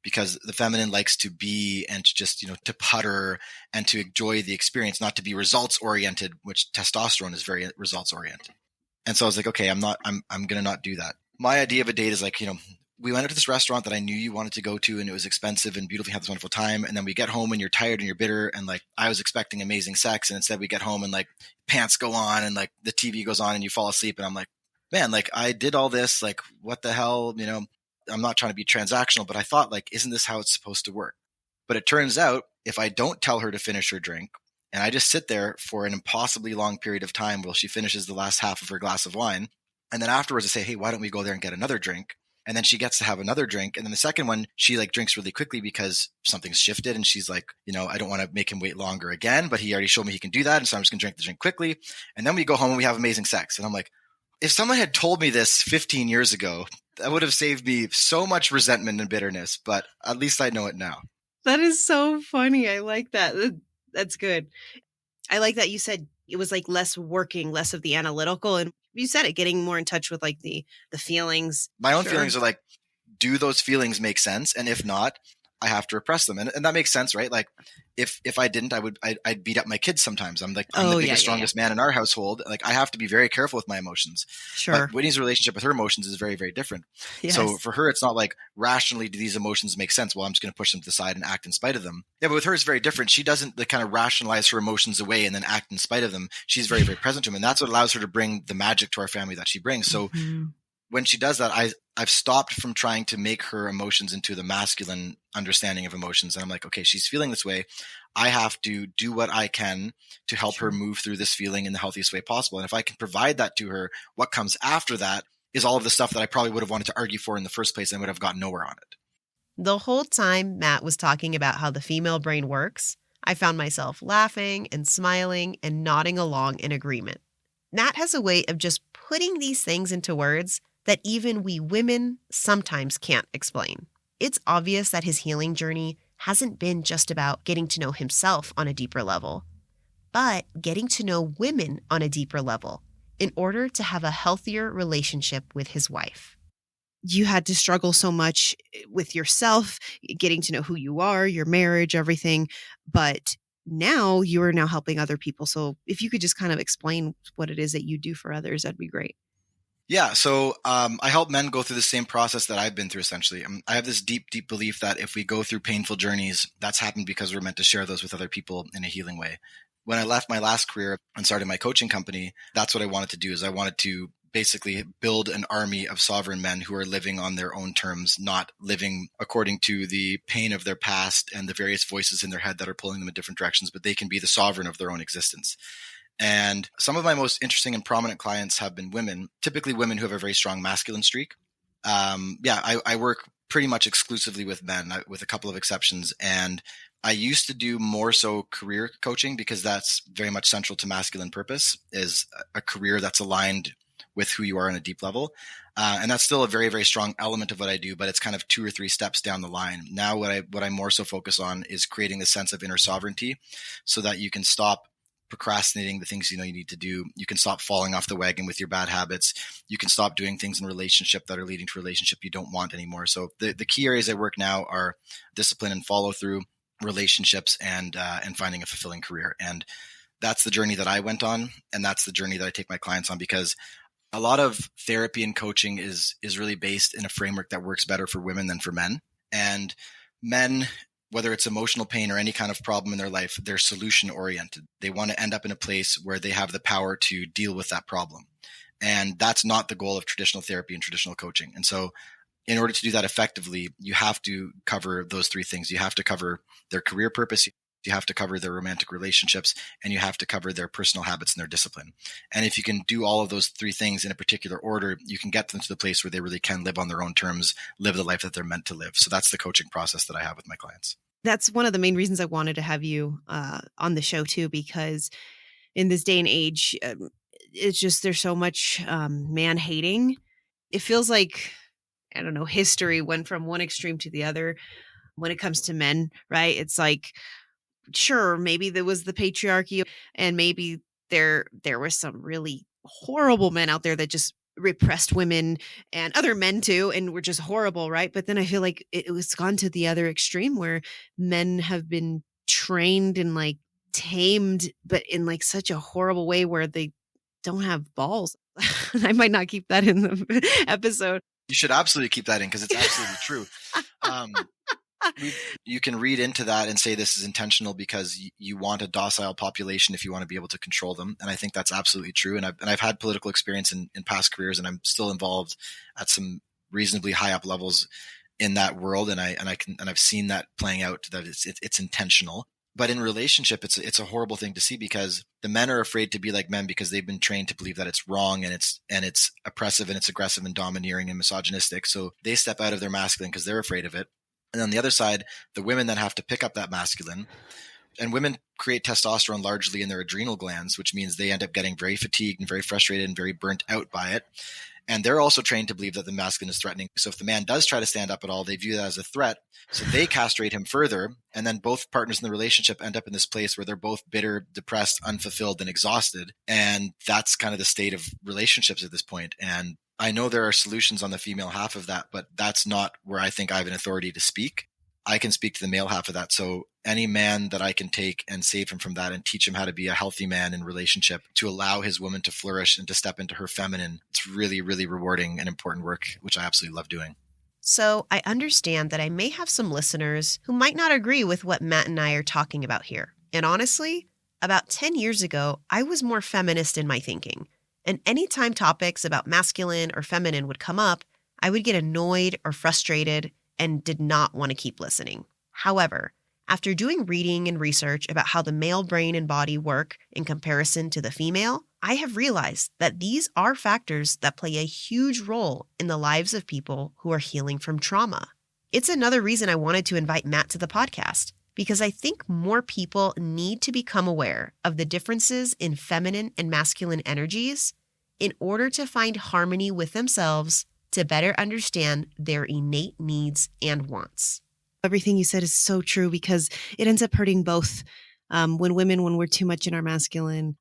because the feminine likes to be and to just, you know, to putter and to enjoy the experience, not to be results oriented, which testosterone is very results oriented. And so I was like, okay, I'm going to not do that. My idea of a date is like, you know, we went out to this restaurant that I knew you wanted to go to and it was expensive and beautiful. We had this wonderful time. And then we get home and you're tired and you're bitter. And like, I was expecting amazing sex. And instead we get home and like pants go on and like the TV goes on and you fall asleep. And I'm like, man, like I did all this, like what the hell, you know, I'm not trying to be transactional, but I thought like, isn't this how it's supposed to work? But it turns out if I don't tell her to finish her drink and I just sit there for an impossibly long period of time while she finishes the last half of her glass of wine, and then afterwards I say, hey, why don't we go there and get another drink? And then she gets to have another drink. And then the second one, she like drinks really quickly because something's shifted. And she's like, you know, I don't want to make him wait longer again, but he already showed me he can do that. And so I'm just going to drink the drink quickly. And then we go home and we have amazing sex. And I'm like, if someone had told me this 15 years ago, that would have saved me so much resentment and bitterness. But at least I know it now. That is so funny. I like that. That's good. I like that you said it was like less working, less of the analytical. And you said it, getting more in touch with like the feelings. My own feelings are like, do those feelings make sense? And if not, I have to repress them. And that makes sense, right? Like if I didn't, I'd beat up my kids sometimes. I'm the biggest, strongest man in our household. Like I have to be very careful with my emotions. Sure. But Whitney's relationship with her emotions is very, very different. Yes. So for her, it's not like rationally do these emotions make sense? Well, I'm just going to push them to the side and act in spite of them. Yeah, but with her, it's very different. She doesn't like kind of rationalize her emotions away and then act in spite of them. She's very, very present to them. And that's what allows her to bring the magic to our family that she brings. So when she does that, I've stopped from trying to make her emotions into the masculine understanding of emotions. And I'm like, okay, she's feeling this way. I have to do what I can to help her move through this feeling in the healthiest way possible. And if I can provide that to her, what comes after that is all of the stuff that I probably would have wanted to argue for in the first place and would have gotten nowhere on it. The whole time Matt was talking about how the female brain works, I found myself laughing and smiling and nodding along in agreement. Matt has a way of just putting these things into words that even we women sometimes can't explain. It's obvious that his healing journey hasn't been just about getting to know himself on a deeper level, but getting to know women on a deeper level in order to have a healthier relationship with his wife. You had to struggle so much with yourself, getting to know who you are, your marriage, everything. But now you are now helping other people. So if you could just kind of explain what it is that you do for others, that'd be great. Yeah. So I help men go through the same process that I've been through, essentially. I have this deep, deep belief that if we go through painful journeys, that's happened because we're meant to share those with other people in a healing way. When I left my last career and started my coaching company, that's what I wanted to do. Is I wanted to basically build an army of sovereign men who are living on their own terms, not living according to the pain of their past and the various voices in their head that are pulling them in different directions, but they can be the sovereign of their own existence. And some of my most interesting and prominent clients have been women, typically women who have a very strong masculine streak. I work pretty much exclusively with men, with a couple of exceptions. And I used to do more so career coaching because that's very much central to masculine purpose, is a career that's aligned with who you are on a deep level. And that's still a very, very strong element of what I do, but it's kind of 2 or 3 steps down the line. Now what I more so focus on is creating a sense of inner sovereignty so that you can stop procrastinating the things you know you need to do. You can stop falling off the wagon with your bad habits. You can stop doing things in relationship that are leading to a relationship you don't want anymore. So the key areas I work now are discipline and follow through, relationships, and finding a fulfilling career. And that's the journey that I went on, and that's the journey that I take my clients on, because a lot of therapy and coaching is really based in a framework that works better for women than for men. And men, whether it's emotional pain or any kind of problem in their life, they're solution oriented. They want to end up in a place where they have the power to deal with that problem. And that's not the goal of traditional therapy and traditional coaching. And so in order to do that effectively, you have to cover those 3 things. You have to cover their career purpose, you have to cover their romantic relationships, and you have to cover their personal habits and their discipline. And if you can do all of those 3 things in a particular order, you can get them to the place where they really can live on their own terms, live the life that they're meant to live. So that's the coaching process that I have with my clients. That's one of the main reasons I wanted to have you on the show too, because in this day and age, it's just, there's so much man hating. It feels like, I don't know, history went from one extreme to the other when it comes to men, right? It's like, sure, maybe there was the patriarchy, and maybe there was some really horrible men out there that just repressed women and other men too, and were just horrible, right? But then I feel like it was gone to the other extreme where men have been trained and like tamed, but in like such a horrible way where they don't have balls. I might not keep that in the episode. You should absolutely keep that in, because it's absolutely true. You can read into that and say this is intentional because you want a docile population if you want to be able to control them. And I think that's absolutely true. And I've had political experience in past careers, and I'm still involved at some reasonably high up levels in that world. And I've seen that playing out, that it's intentional. But in relationship, it's a horrible thing to see, because the men are afraid to be like men because they've been trained to believe that it's wrong and it's oppressive and it's aggressive and domineering and misogynistic. So they step out of their masculine because they're afraid of it. And on the other side, the women then have to pick up that masculine. And women create testosterone largely in their adrenal glands, which means they end up getting very fatigued and very frustrated and very burnt out by it. And they're also trained to believe that the masculine is threatening. So if the man does try to stand up at all, they view that as a threat. So they castrate him further. And then both partners in the relationship end up in this place where they're both bitter, depressed, unfulfilled, and exhausted. And that's kind of the state of relationships at this point. And I know there are solutions on the female half of that, but that's not where I think I have an authority to speak. I can speak to the male half of that. So any man that I can take and save him from that and teach him how to be a healthy man in relationship, to allow his woman to flourish and to step into her feminine, it's really, really rewarding and important work, which I absolutely love doing. So I understand that I may have some listeners who might not agree with what Matt and I are talking about here. And honestly, about 10 years ago, I was more feminist in my thinking. And anytime topics about masculine or feminine would come up, I would get annoyed or frustrated and did not want to keep listening. However, after doing reading and research about how the male brain and body work in comparison to the female, I have realized that these are factors that play a huge role in the lives of people who are healing from trauma. It's another reason I wanted to invite Matt to the podcast. because I think more people need to become aware of the differences in feminine and masculine energies in order to find harmony with themselves to better understand their innate needs and wants. Everything you said is so true because it ends up hurting both. When we're too much in our masculine,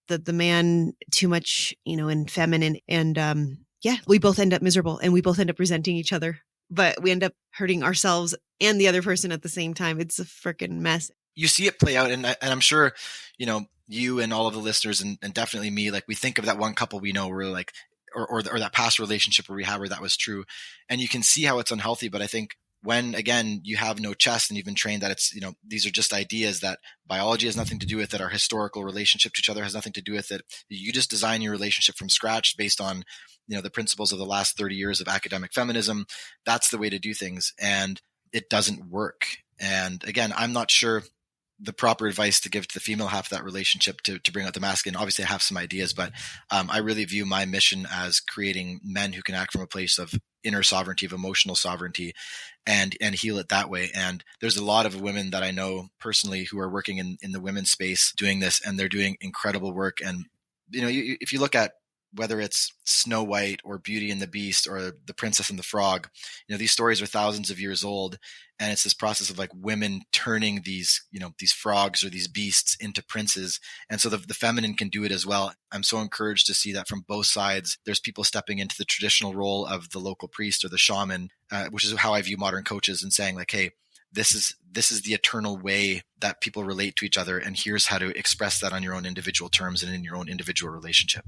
the man too much, in feminine. And we both end up miserable and we both end up resenting each other, but we end up hurting ourselves and the other person at the same time. It's a freaking mess. You see it play out. And I'm sure, you and all of the listeners and definitely me, like we think of that one couple we know where like, or that past relationship where we had where that was true. And you can see how it's unhealthy. But I think when, again, you have no chest and you've been trained that it's, these are just ideas, that biology has nothing to do with it. Our historical relationship to each other has nothing to do with it. You just design your relationship from scratch based on, the principles of the last 30 years of academic feminism. That's the way to do things. And it doesn't work. And again, I'm not sure the proper advice to give to the female half of that relationship to bring out the masculine. Obviously I have some ideas, but I really view my mission as creating men who can act from a place of inner sovereignty, of emotional sovereignty, and heal it that way. And there's a lot of women that I know personally who are working in the women's space doing this, and they're doing incredible work. And, if you look at whether it's Snow White or Beauty and the Beast or The Princess and the Frog, these stories are thousands of years old. And it's this process of like women turning these frogs or these beasts into princes. And so the feminine can do it as well. I'm so encouraged to see that from both sides. There's people stepping into the traditional role of the local priest or the shaman, which is how I view modern coaches, and saying like, hey, this is the eternal way that people relate to each other. And here's how to express that on your own individual terms and in your own individual relationship.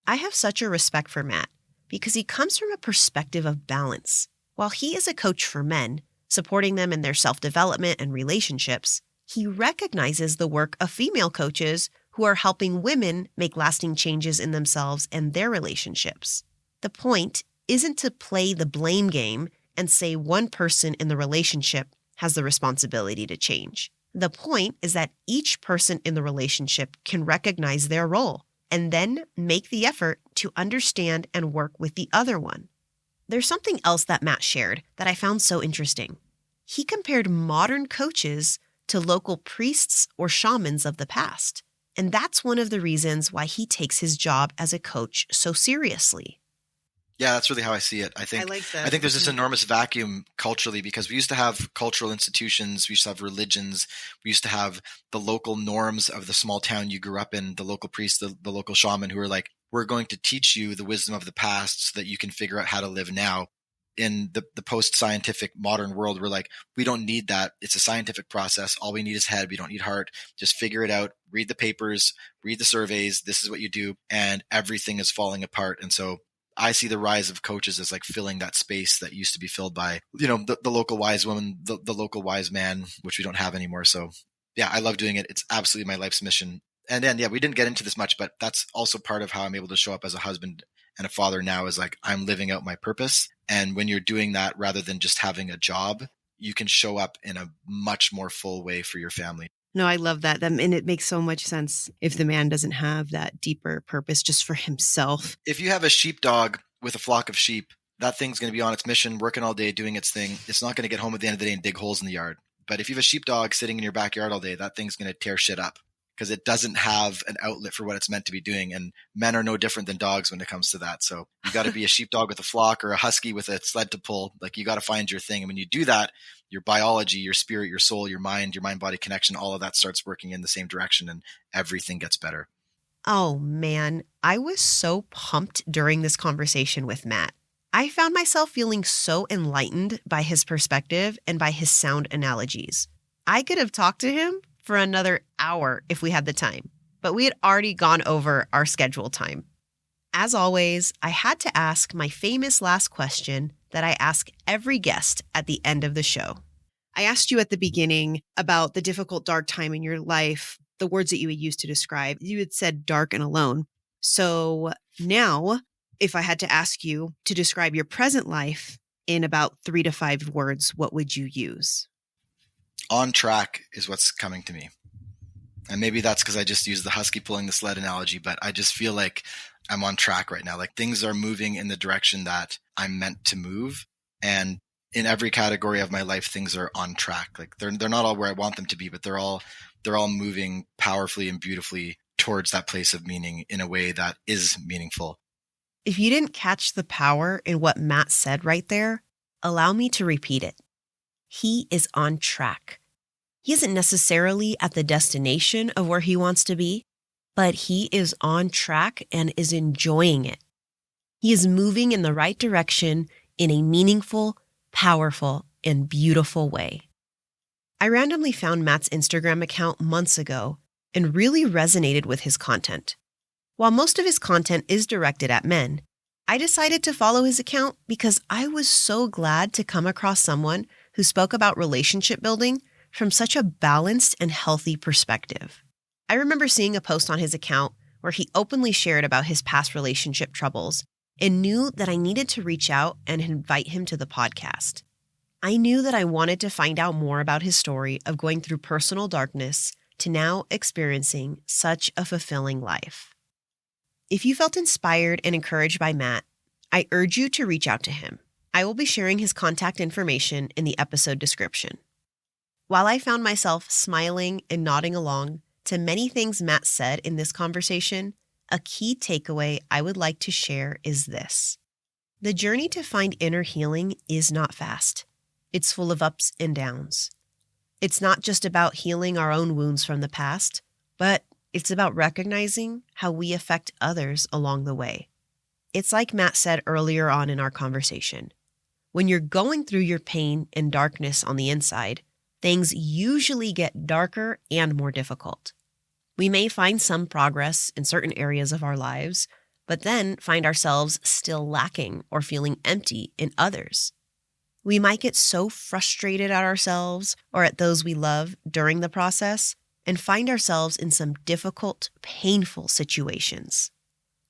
I have such a respect for Matt because he comes from a perspective of balance. While he is a coach for men, supporting them in their self-development and relationships, he recognizes the work of female coaches who are helping women make lasting changes in themselves and their relationships. The point isn't to play the blame game and say one person in the relationship has the responsibility to change. The point is that each person in the relationship can recognize their role and then make the effort to understand and work with the other one. There's something else that Matt shared that I found so interesting. He compared modern coaches to local priests or shamans of the past. And that's one of the reasons why he takes his job as a coach so seriously. Yeah, that's really how I see it. I think there's this enormous vacuum culturally because we used to have cultural institutions, we used to have religions, we used to have the local norms of the small town you grew up in, the local priest, the local shaman who are like, we're going to teach you the wisdom of the past so that you can figure out how to live now. In the post-scientific modern world, we're like, we don't need that. It's a scientific process. All we need is head. We don't need heart. Just figure it out. Read the papers, read the surveys. This is what you do. And everything is falling apart. And so I see the rise of coaches as like filling that space that used to be filled by, the local wise woman, the local wise man, which we don't have anymore. So yeah, I love doing it. It's absolutely my life's mission. And then, we didn't get into this much, but that's also part of how I'm able to show up as a husband and a father now, is like, I'm living out my purpose. And when you're doing that, rather than just having a job, you can show up in a much more full way for your family. No, I love that. And it makes so much sense if the man doesn't have that deeper purpose just for himself. If you have a sheepdog with a flock of sheep, that thing's going to be on its mission, working all day, doing its thing. It's not going to get home at the end of the day and dig holes in the yard. But if you have a sheepdog sitting in your backyard all day, that thing's going to tear shit up because it doesn't have an outlet for what it's meant to be doing. And men are no different than dogs when it comes to that. So you got to be a sheepdog with a flock or a husky with a sled to pull. Like, you got to find your thing. And when you do that, your biology, your spirit, your soul, your mind-body connection, all of that starts working in the same direction and everything gets better. Oh man, I was so pumped during this conversation with Matt. I found myself feeling so enlightened by his perspective and by his sound analogies. I could have talked to him for another hour if we had the time, but we had already gone over our scheduled time. As always, I had to ask my famous last question that I ask every guest at the end of the show. I asked you at the beginning about the difficult, dark time in your life, the words that you would use to describe. You had said dark and alone. So now, if I had to ask you to describe your present life in about 3 to 5 words, what would you use? On track is what's coming to me. And maybe that's because I just used the husky pulling the sled analogy, but I just feel like I'm on track right now. Like, things are moving in the direction that I'm meant to move. And in every category of my life, things are on track. Like they're not all where I want them to be, but they're all moving powerfully and beautifully towards that place of meaning in a way that is meaningful. If you didn't catch the power in what Matt said right there, allow me to repeat it. He is on track. He isn't necessarily at the destination of where he wants to be, but he is on track and is enjoying it. He is moving in the right direction in a meaningful, powerful, and beautiful way. I randomly found Matt's Instagram account months ago and really resonated with his content. While most of his content is directed at men, I decided to follow his account because I was so glad to come across someone who spoke about relationship building from such a balanced and healthy perspective. I remember seeing a post on his account where he openly shared about his past relationship troubles and knew that I needed to reach out and invite him to the podcast. I knew that I wanted to find out more about his story of going through personal darkness to now experiencing such a fulfilling life. If you felt inspired and encouraged by Matt, I urge you to reach out to him. I will be sharing his contact information in the episode description. While I found myself smiling and nodding along to many things Matt said in this conversation, a key takeaway I would like to share is this. The journey to find inner healing is not fast. It's full of ups and downs. It's not just about healing our own wounds from the past, but it's about recognizing how we affect others along the way. It's like Matt said earlier on in our conversation. When you're going through your pain and darkness on the inside, things usually get darker and more difficult. We may find some progress in certain areas of our lives, but then find ourselves still lacking or feeling empty in others. We might get so frustrated at ourselves or at those we love during the process and find ourselves in some difficult, painful situations.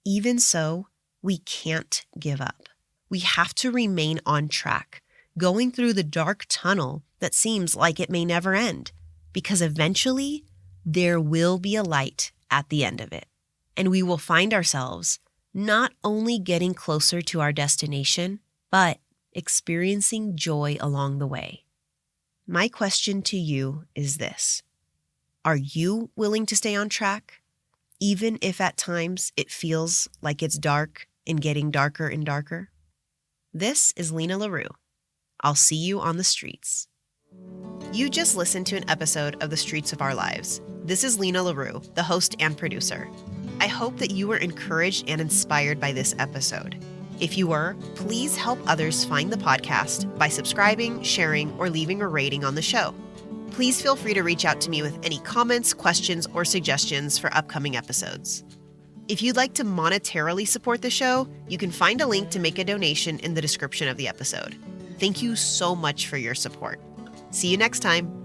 Even so, we can't give up. We have to remain on track, going through the dark tunnel that seems like it may never end, because eventually there will be a light at the end of it, and we will find ourselves not only getting closer to our destination, but experiencing joy along the way. My question to you is this. Are you willing to stay on track, even if at times it feels like it's dark and getting darker and darker? This is Lena LaRue. I'll see you on the streets. You just listened to an episode of The Streets of Our Lives. This is Lena LaRue, the host and producer. I hope that you were encouraged and inspired by this episode. If you were, please help others find the podcast by subscribing, sharing, or leaving a rating on the show. Please feel free to reach out to me with any comments, questions, or suggestions for upcoming episodes. If you'd like to monetarily support the show, you can find a link to make a donation in the description of the episode. Thank you so much for your support. See you next time.